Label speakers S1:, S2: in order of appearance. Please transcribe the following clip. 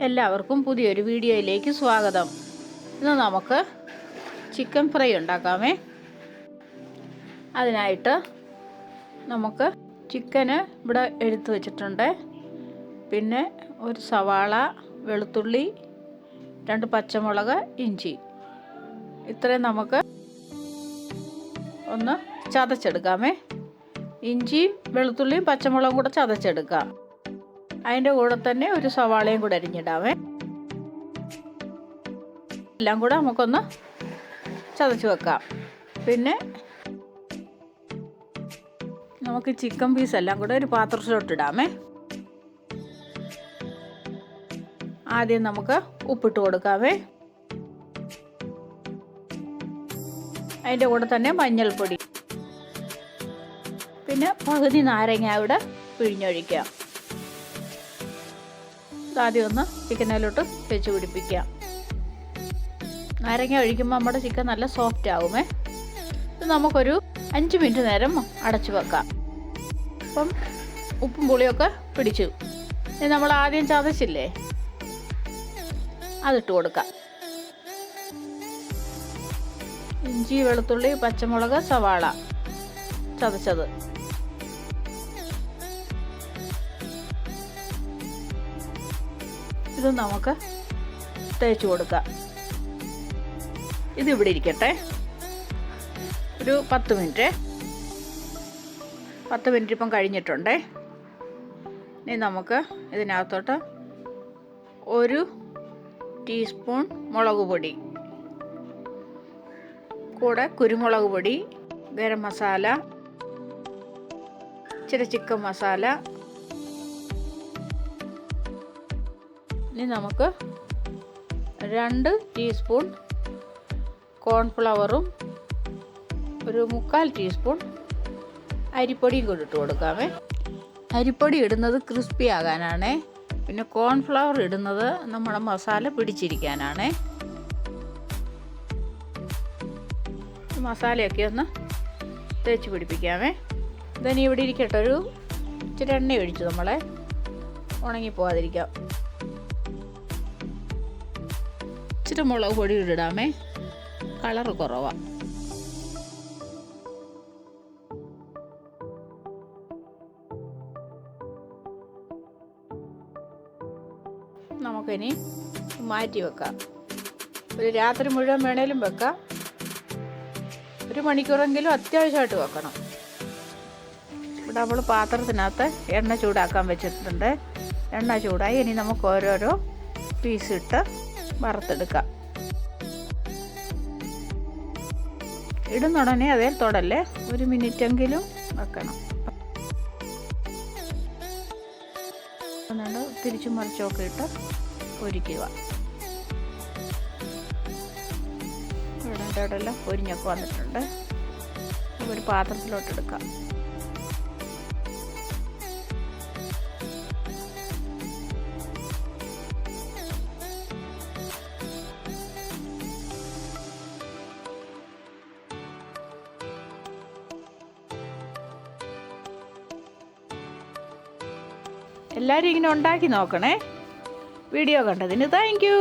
S1: എല്ലാവർക്കും പുതിയൊരു വീഡിയോയിലേക്ക് സ്വാഗതം. ഇന്ന് നമുക്ക് ചിക്കൻ ഫ്രൈ ഉണ്ടാക്കാമേ. അതിനായിട്ട് നമുക്ക് ചിക്കന് ഇവിടെ എടുത്തു വച്ചിട്ടുണ്ട്. പിന്നെ ഒരു സവാള, വെളുത്തുള്ളി, 2 പച്ചമുളക്, ഇഞ്ചി, ഇത്രയും നമുക്ക് ഒന്ന് ചതച്ചെടുക്കാമേ. ഇഞ്ചിയും വെളുത്തുള്ളിയും പച്ചമുളകും കൂടെ ചതച്ചെടുക്കാം. അതിൻ്റെ കൂടെ തന്നെ ഒരു സവാളയും കൂടെ അരിഞ്ഞിടാമേ. എല്ലാം കൂടെ നമുക്കൊന്ന് ചതച്ച് വെക്കാം. പിന്നെ നമുക്ക് ചിക്കൻ പീസ് എല്ലാം കൂടെ ഒരു പാത്രത്തിലോട്ടിടാമേ. ആദ്യം നമുക്ക് ഉപ്പിട്ട് കൊടുക്കാമേ. അതിൻ്റെ കൂടെ തന്നെ മഞ്ഞൾപ്പൊടി, പിന്നെ പകുതി നാരങ്ങ ഇവിടെ പിഴിഞ്ഞൊഴിക്കാം. ആദ്യം ഒന്ന് ചിക്കനിലോട്ട് വെച്ച് പിടിപ്പിക്കാം. നാരങ്ങ ഒഴിക്കുമ്പോൾ നമ്മുടെ ചിക്കൻ നല്ല സോഫ്റ്റ് ആകുമേ. ഇത് നമുക്കൊരു 5 മിനിറ്റ് നേരം അടച്ചു വെക്കാം. അപ്പം ഉപ്പും പുളിയൊക്കെ പിടിച്ചു. ഇനി നമ്മൾ ആദ്യം ചതച്ചില്ലേ, അതിട്ട് കൊടുക്കാം. ഇഞ്ചി, വെളുത്തുള്ളി, പച്ചമുളക്, സവാള ചതച്ചത്, ഇത് നമുക്ക് തേച്ച് കൊടുക്കാം. ഇതിവിടെ ഇരിക്കട്ടെ ഒരു 10 മിനിറ്റ്. 10 മിനിറ്റ് ഇപ്പം കഴിഞ്ഞിട്ടുണ്ട്. ഇനി നമുക്ക് ഇതിനകത്തോട്ട് 1 ടീസ്പൂൺ മുളക് പൊടി, കൂടെ കുരുമുളക് പൊടി, ഗരം മസാല, ഇച്ചിരി ചിക്കൻ മസാല. ഇനി നമുക്ക് 2 ടീസ്പൂൺ കോൺഫ്ലവറും ഒരു 1/4 ടീസ്പൂൺ അരിപ്പൊടിയും കൂടി ഇട്ട് കൊടുക്കാമേ. അരിപ്പൊടി ഇടുന്നത് ക്രിസ്പി ആകാനാണേ. പിന്നെ കോൺഫ്ലവർ ഇടുന്നത് നമ്മുടെ മസാല പിടിച്ചിരിക്കാനാണേ. മസാലയൊക്കെ ഒന്ന് തേച്ച് പിടിപ്പിക്കാമേ. ഇതിനി ഇവിടെ ഇരിക്കട്ടെ. ഒരു ഇച്ചിരി എണ്ണ ഒഴിച്ച് നമ്മളെ ഉണങ്ങിപ്പോകാതിരിക്കാം. ഇച്ചിരി മുളക് പൊടി ഇടാമേ, കളറ് കുറവാണ്. നമുക്കിനി മാറ്റി വെക്കാം. ഒരു രാത്രി മുഴുവൻ വേണേലും വെക്കാം. 1 മണിക്കൂറെങ്കിലും അത്യാവശ്യമായിട്ട് വെക്കണം. ഇവിടെ നമ്മൾ പാത്രത്തിനകത്ത് എണ്ണ ചൂടാക്കാൻ വെച്ചിട്ടുണ്ട്. എണ്ണ ചൂടായി. ഇനി നമുക്ക് ഓരോരോ പീസ് ഇട്ട് വറുത്തെടുക്കാം. ഇടുന്നുടനെ അതേ തൊടല്ലേ, 1 മിനിറ്റെങ്കിലും വെക്കണം. എന്നിട്ട് തിരിച്ചു മറിച്ചൊക്കെ ഇട്ട് പൊരിക്കുക. ഇവിടെല്ലാം പൊരിഞ്ഞൊക്കെ വന്നിട്ടുണ്ട്. ഒരു പാത്രത്തിലോട്ടെടുക്കാം. എല്ലാവരും ഇങ്ങനെ ഉണ്ടാക്കി നോക്കണേ. വീഡിയോ കണ്ടതിന് താങ്ക് യു.